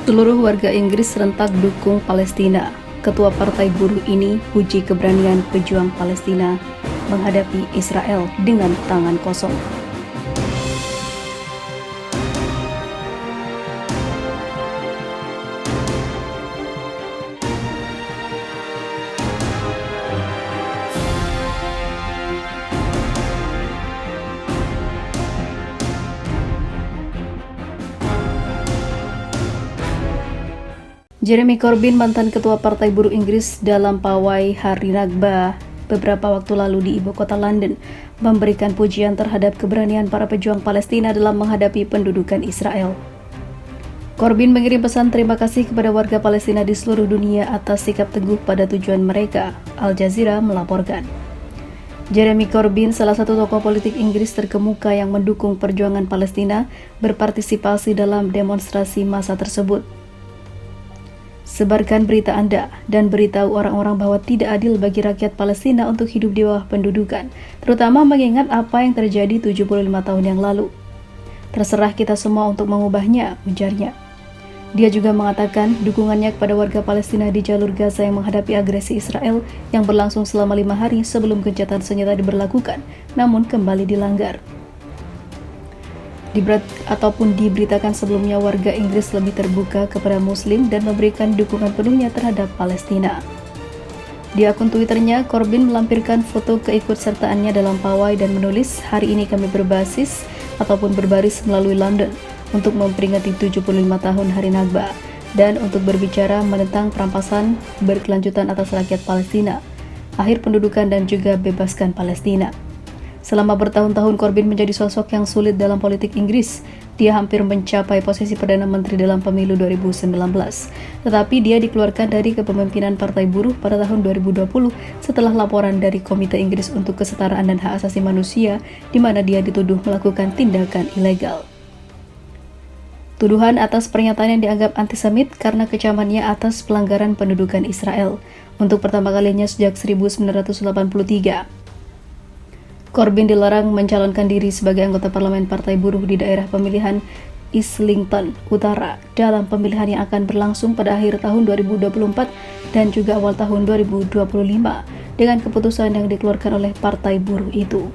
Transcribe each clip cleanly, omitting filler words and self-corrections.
Seluruh warga Inggris serentak dukung Palestina. Ketua Partai Buruh ini puji keberanian pejuang Palestina menghadapi Israel dengan tangan kosong. Jeremy Corbyn, mantan ketua Partai Buruh Inggris, dalam pawai Hari Nakba beberapa waktu lalu di ibu kota London, memberikan pujian terhadap keberanian para pejuang Palestina dalam menghadapi pendudukan Israel. Corbyn mengirim pesan terima kasih kepada warga Palestina di seluruh dunia atas sikap teguh pada tujuan mereka, Al Jazeera melaporkan. Jeremy Corbyn, salah satu tokoh politik Inggris terkemuka yang mendukung perjuangan Palestina, berpartisipasi dalam demonstrasi massa tersebut. Sebarkan berita Anda dan beritahu orang-orang bahwa tidak adil bagi rakyat Palestina untuk hidup di bawah pendudukan, terutama mengingat apa yang terjadi 75 tahun yang lalu. Terserah kita semua untuk mengubahnya, ujarnya. Dia juga mengatakan dukungannya kepada warga Palestina di jalur Gaza yang menghadapi agresi Israel yang berlangsung selama 5 hari sebelum gencatan senjata diberlakukan, namun kembali dilanggar. Diberitakan sebelumnya, warga Inggris lebih terbuka kepada Muslim dan memberikan dukungan penuhnya terhadap Palestina. Di akun Twitternya, Corbyn melampirkan foto keikutsertaannya dalam pawai dan menulis, "Hari ini kami berbaris melalui London untuk memperingati 75 tahun Hari Nakba dan untuk berbicara menentang perampasan berkelanjutan atas rakyat Palestina, akhir pendudukan dan juga bebaskan Palestina." Selama bertahun-tahun, Corbyn menjadi sosok yang sulit dalam politik Inggris. Dia hampir mencapai posisi Perdana Menteri dalam pemilu 2019. Tetapi dia dikeluarkan dari kepemimpinan Partai Buruh pada tahun 2020 setelah laporan dari Komite Inggris untuk Kesetaraan dan Hak Asasi Manusia, di mana dia dituduh melakukan tindakan ilegal. Tuduhan atas pernyataan yang dianggap antisemit karena kecamannya atas pelanggaran pendudukan Israel untuk pertama kalinya sejak 1983. Corbyn dilarang mencalonkan diri sebagai anggota parlemen Partai Buruh di daerah pemilihan Islington Utara dalam pemilihan yang akan berlangsung pada akhir tahun 2024 dan juga awal tahun 2025 dengan keputusan yang dikeluarkan oleh Partai Buruh itu.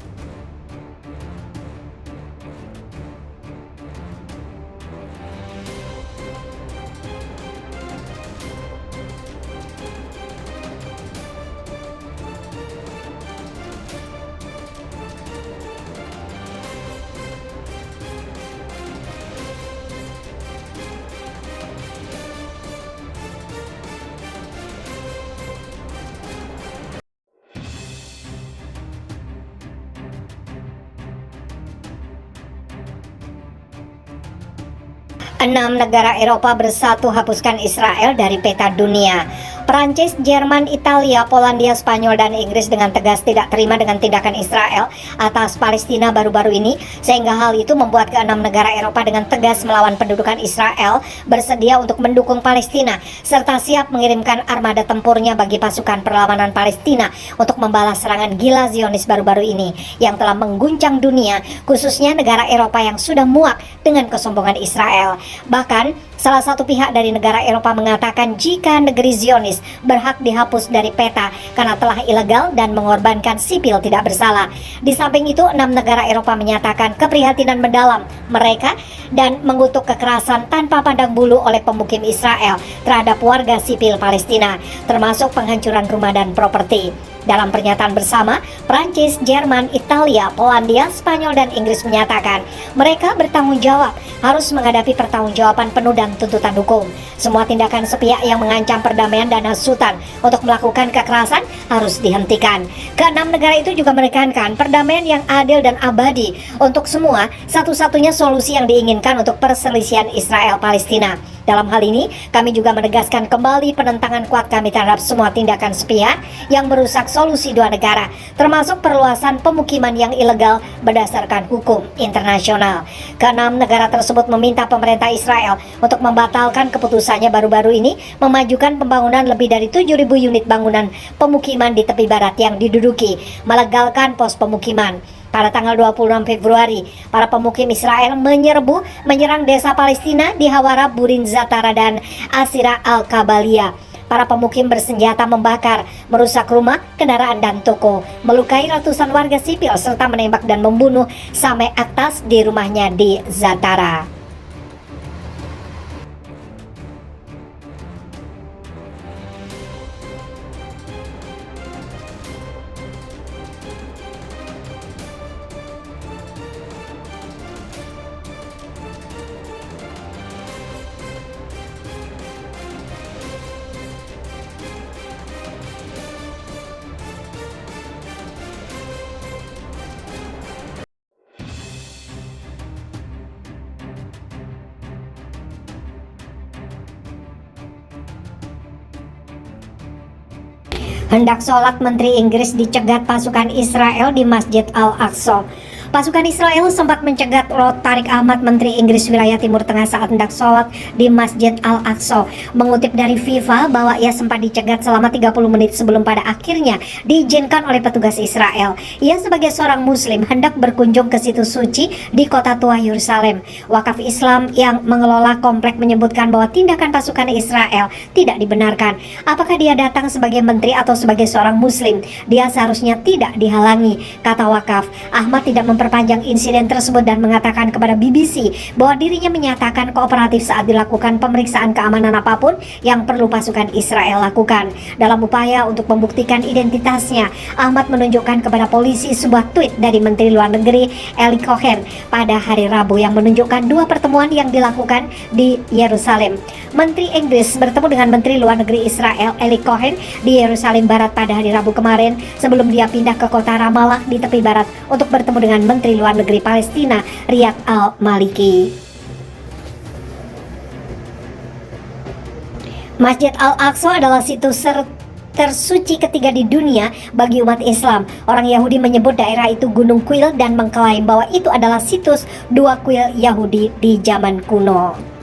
Enam negara Eropa bersatu hapuskan Israel dari peta dunia. Prancis, Jerman, Italia, Polandia, Spanyol, dan Inggris dengan tegas tidak terima dengan tindakan Israel atas Palestina baru-baru ini, sehingga hal itu membuat keenam negara Eropa dengan tegas melawan pendudukan Israel bersedia untuk mendukung Palestina, serta siap mengirimkan armada tempurnya bagi pasukan perlawanan Palestina untuk membalas serangan gila Zionis baru-baru ini yang telah mengguncang dunia, khususnya negara Eropa yang sudah muak dengan kesombongan Israel. Bahkan, salah satu pihak dari negara Eropa mengatakan jika negeri Zionis berhak dihapus dari peta karena telah ilegal dan mengorbankan sipil tidak bersalah. Di samping itu, 6 negara Eropa menyatakan keprihatinan mendalam mereka dan mengutuk kekerasan tanpa pandang bulu oleh pemukim Israel terhadap warga sipil Palestina, termasuk penghancuran rumah dan properti. Dalam pernyataan bersama, Prancis, Jerman, Italia, Polandia, Spanyol, dan Inggris menyatakan mereka bertanggung jawab, harus menghadapi pertanggungjawaban penuh dan tuntutan hukum. Semua tindakan sepihak yang mengancam perdamaian dan hasutan untuk melakukan kekerasan harus dihentikan. Keenam negara itu juga menekankan perdamaian yang adil dan abadi untuk semua, satu-satunya solusi yang diinginkan untuk perselisihan Israel-Palestina. Dalam hal ini, kami juga menegaskan kembali penentangan kuat kami terhadap semua tindakan sepihak yang merusak solusi dua negara, termasuk perluasan pemukiman yang ilegal berdasarkan hukum internasional. Keenam negara tersebut meminta pemerintah Israel untuk membatalkan keputusannya baru-baru ini memajukan pembangunan lebih dari 7.000 unit bangunan pemukiman di tepi barat yang diduduki, melegalkan pos pemukiman, Pada tanggal 26 Februari, para pemukim Israel menyerang desa Palestina di Hawara, Burin Zatara, dan Asira Al-Kabalia. Para pemukim bersenjata membakar, merusak rumah, kendaraan, dan toko, melukai ratusan warga sipil, serta menembak dan membunuh Sameh Aktas di rumahnya di Zatara. Hendak sholat, Menteri Inggris dicegat pasukan Israel di Masjid Al-Aqsa. Pasukan Israel sempat mencegat Tariq Ahmad, Menteri Inggris wilayah Timur Tengah, saat hendak sholat di Masjid Al-Aqsa. Mengutip dari FIFA bahwa ia sempat dicegat selama 30 menit sebelum pada akhirnya diizinkan oleh petugas Israel. Ia sebagai seorang muslim hendak berkunjung ke situs suci di kota tua Yerusalem. Wakaf Islam yang mengelola komplek menyebutkan bahwa tindakan pasukan Israel tidak dibenarkan. Apakah dia datang sebagai menteri atau sebagai seorang muslim? Dia seharusnya tidak dihalangi, kata wakaf. Ahmad tidak memperpanjang insiden tersebut dan mengatakan kepada BBC bahwa dirinya menyatakan kooperatif saat dilakukan pemeriksaan keamanan apapun yang perlu pasukan Israel lakukan. Dalam upaya untuk membuktikan identitasnya, Ahmad menunjukkan kepada polisi sebuah tweet dari Menteri Luar Negeri Eli Cohen pada hari Rabu yang menunjukkan dua pertemuan yang dilakukan di Yerusalem. Menteri Inggris bertemu dengan Menteri Luar Negeri Israel Eli Cohen di Yerusalem Barat pada hari Rabu kemarin sebelum dia pindah ke kota Ramallah di tepi barat untuk bertemu dengan Menteri Luar Negeri Palestina Riyad Al-Maliki. Masjid Al-Aqsa adalah situs tersuci ketiga di dunia bagi umat Islam. Orang Yahudi menyebut daerah itu Gunung Kuil dan mengklaim bahwa itu adalah situs dua kuil Yahudi di zaman kuno.